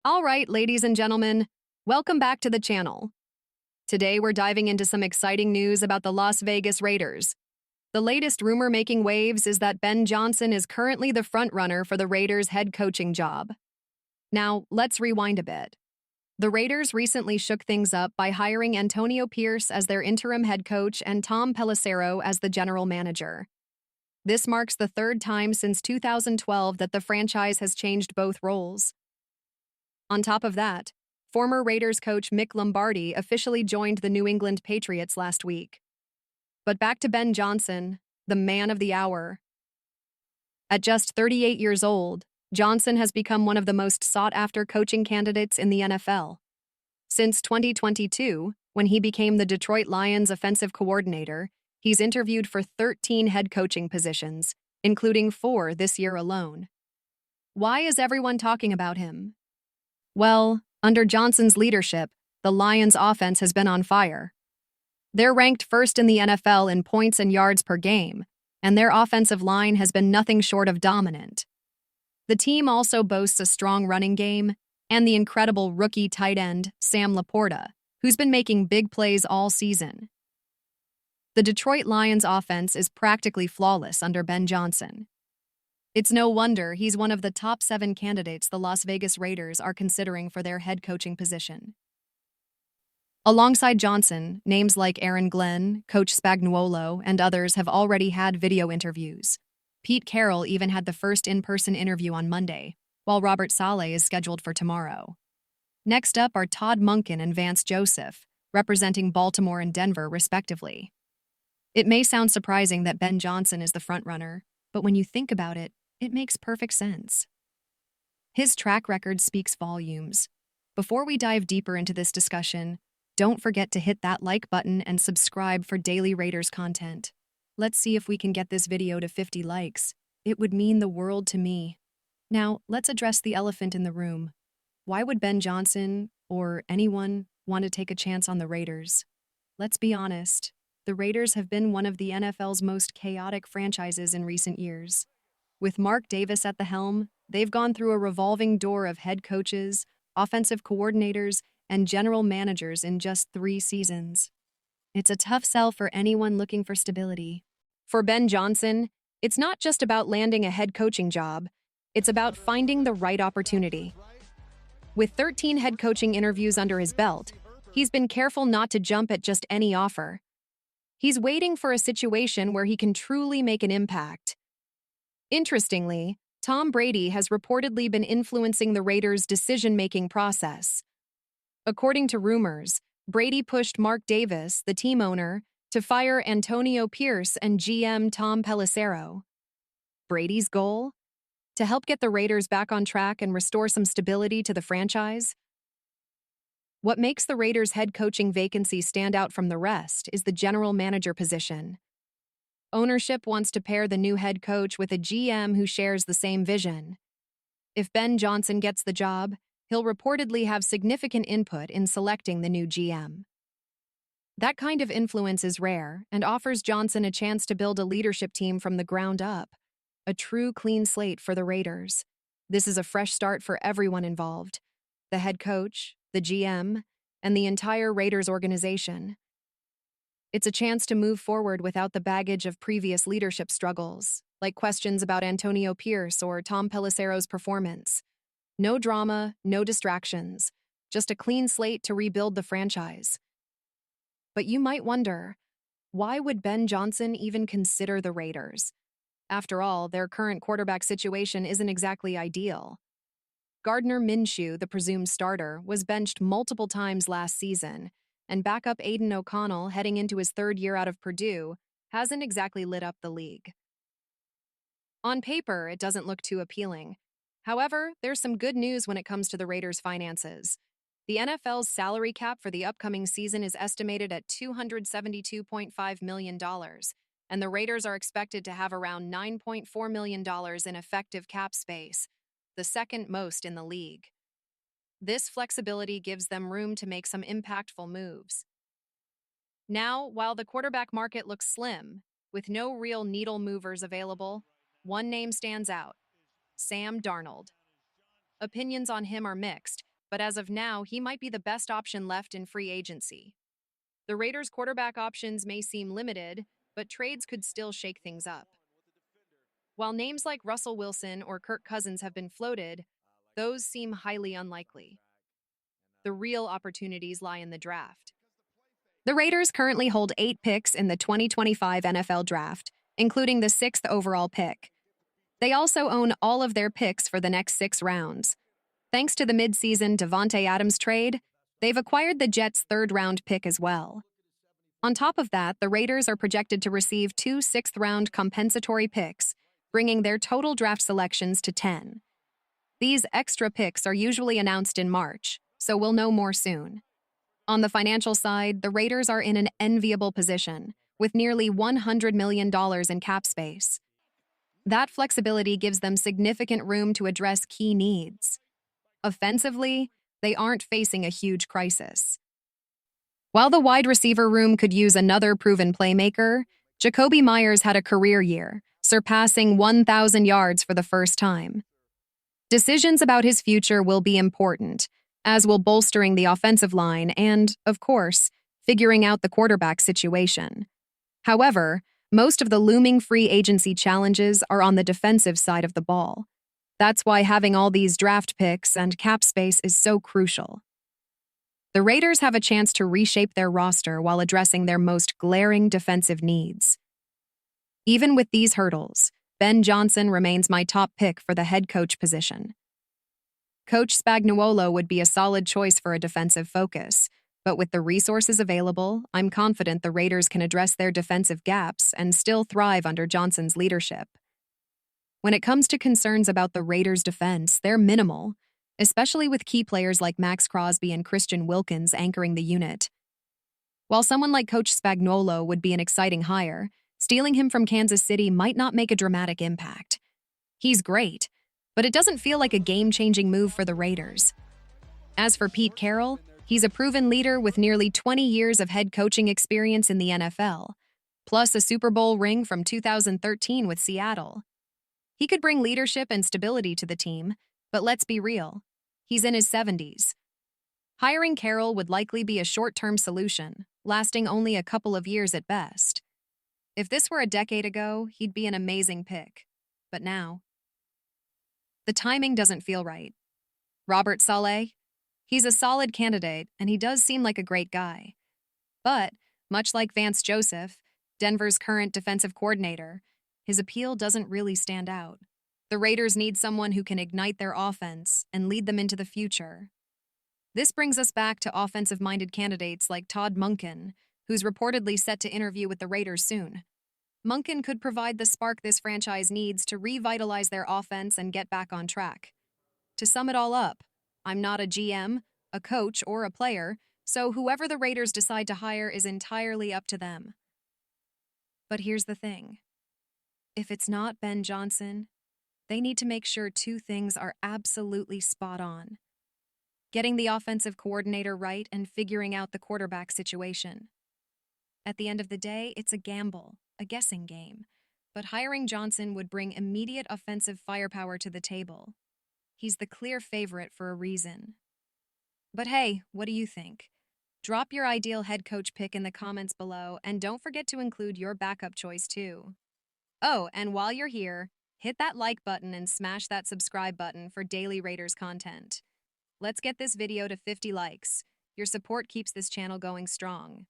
All right, ladies and gentlemen, welcome back to the channel. Today we're diving into some exciting news about the Las Vegas Raiders. The latest rumor making waves is that Ben Johnson is currently the frontrunner for the Raiders' head coaching job. Now, let's rewind a bit. The Raiders recently shook things up by hiring Antonio Pierce as their interim head coach and Tom Pelissero as the general manager. This marks the third time since 2012 that the franchise has changed both roles. On top of that, former Raiders coach Mick Lombardi officially joined the New England Patriots last week. But back to Ben Johnson, the man of the hour. At just 38 years old, Johnson has become one of the most sought-after coaching candidates in the NFL. Since 2022, when he became the Detroit Lions offensive coordinator, he's interviewed for 13 head coaching positions, including 4 this year alone. Why is everyone talking about him? Well, under Johnson's leadership, the Lions' offense has been on fire. They're ranked first in the NFL in points and yards per game, and their offensive line has been nothing short of dominant. The team also boasts a strong running game and the incredible rookie tight end, Sam Laporta, who's been making big plays all season. The Detroit Lions' offense is practically flawless under Ben Johnson. It's no wonder he's one of the top 7 candidates the Las Vegas Raiders are considering for their head coaching position. Alongside Johnson, names like Aaron Glenn, Coach Spagnuolo, and others have already had video interviews. Pete Carroll even had the first in-person interview on Monday, while Robert Saleh is scheduled for tomorrow. Next up are Todd Monken and Vance Joseph, representing Baltimore and Denver, respectively. It may sound surprising that Ben Johnson is the frontrunner, but when you think about it, it makes perfect sense. His track record speaks volumes. Before we dive deeper into this discussion, don't forget to hit that like button and subscribe for daily Raiders content. Let's see if we can get this video to 50 likes. It would mean the world to me. Now, let's address the elephant in the room. Why would Ben Johnson, or anyone, want to take a chance on the Raiders? Let's be honest, the Raiders have been one of the NFL's most chaotic franchises in recent years. With Mark Davis at the helm, they've gone through a revolving door of head coaches, offensive coordinators, and general managers in just 3 seasons. It's a tough sell for anyone looking for stability. For Ben Johnson, it's not just about landing a head coaching job, it's about finding the right opportunity. With 13 head coaching interviews under his belt, he's been careful not to jump at just any offer. He's waiting for a situation where he can truly make an impact. Interestingly, Tom Brady has reportedly been influencing the Raiders' decision-making process. According to rumors, Brady pushed Mark Davis, the team owner, to fire Antonio Pierce and GM Tom Pelissero. Brady's goal? To help get the Raiders back on track and restore some stability to the franchise? What makes the Raiders' head coaching vacancy stand out from the rest is the general manager position. Ownership wants to pair the new head coach with a GM who shares the same vision. If Ben Johnson gets the job, he'll reportedly have significant input in selecting the new GM. That kind of influence is rare and offers Johnson a chance to build a leadership team from the ground up, a true clean slate for the Raiders. This is a fresh start for everyone involved: the head coach, the GM, and the entire Raiders organization. It's a chance to move forward without the baggage of previous leadership struggles, like questions about Antonio Pierce or Tom Pelissero's performance. No drama, no distractions, just a clean slate to rebuild the franchise. But you might wonder, why would Ben Johnson even consider the Raiders? After all, their current quarterback situation isn't exactly ideal. Gardner Minshew, the presumed starter, was benched multiple times last season, and backup Aiden O'Connell, heading into his 3rd year out of Purdue, hasn't exactly lit up the league. On paper, it doesn't look too appealing. However, there's some good news when it comes to the Raiders' finances. The NFL's salary cap for the upcoming season is estimated at $272.5 million, and the Raiders are expected to have around $9.4 million in effective cap space, the second most in the league. This flexibility gives them room to make some impactful moves. Now, while the quarterback market looks slim, with no real needle movers available, one name stands out: Sam Darnold. Opinions on him are mixed, but as of now, he might be the best option left in free agency. The Raiders' quarterback options may seem limited, but trades could still shake things up. While names like Russell Wilson or Kirk Cousins have been floated, those seem highly unlikely. The real opportunities lie in the draft. The Raiders currently hold 8 picks in the 2025 NFL Draft, including the 6th overall pick. They also own all of their picks for the next 6 rounds. Thanks to the midseason Davante Adams trade, they've acquired the Jets' 3rd-round pick as well. On top of that, the Raiders are projected to receive 2 6th-round compensatory picks, bringing their total draft selections to 10. These extra picks are usually announced in March, so we'll know more soon. On the financial side, the Raiders are in an enviable position, with nearly $100 million in cap space. That flexibility gives them significant room to address key needs. Offensively, they aren't facing a huge crisis. While the wide receiver room could use another proven playmaker, Jacoby Myers had a career year, surpassing 1,000 yards for the first time. Decisions about his future will be important, as will bolstering the offensive line and, of course, figuring out the quarterback situation. However, most of the looming free agency challenges are on the defensive side of the ball. That's why having all these draft picks and cap space is so crucial. The Raiders have a chance to reshape their roster while addressing their most glaring defensive needs. Even with these hurdles, Ben Johnson remains my top pick for the head coach position. Coach Spagnuolo would be a solid choice for a defensive focus, but with the resources available, I'm confident the Raiders can address their defensive gaps and still thrive under Johnson's leadership. When it comes to concerns about the Raiders' defense, they're minimal, especially with key players like Max Crosby and Christian Wilkins anchoring the unit. While someone like Coach Spagnuolo would be an exciting hire, stealing him from Kansas City might not make a dramatic impact. He's great, but it doesn't feel like a game-changing move for the Raiders. As for Pete Carroll, he's a proven leader with nearly 20 years of head coaching experience in the NFL, plus a Super Bowl ring from 2013 with Seattle. He could bring leadership and stability to the team, but let's be real, he's in his 70s. Hiring Carroll would likely be a short-term solution, lasting only a couple of years at best. If this were a decade ago, he'd be an amazing pick. But now, the timing doesn't feel right. Robert Saleh? He's a solid candidate, and he does seem like a great guy. But, much like Vance Joseph, Denver's current defensive coordinator, his appeal doesn't really stand out. The Raiders need someone who can ignite their offense and lead them into the future. This brings us back to offensive-minded candidates like Todd Monken, who's reportedly set to interview with the Raiders soon. Monken could provide the spark this franchise needs to revitalize their offense and get back on track. To sum it all up, I'm not a GM, a coach, or a player, so whoever the Raiders decide to hire is entirely up to them. But here's the thing. If it's not Ben Johnson, they need to make sure 2 things are absolutely spot on: getting the offensive coordinator right and figuring out the quarterback situation. At the end of the day, it's a gamble, a guessing game, but hiring Johnson would bring immediate offensive firepower to the table. He's the clear favorite for a reason. But hey, what do you think? Drop your ideal head coach pick in the comments below, and don't forget to include your backup choice too. Oh, and while you're here, hit that like button and smash that subscribe button for daily Raiders content. Let's get this video to 50 likes. Your support keeps this channel going strong.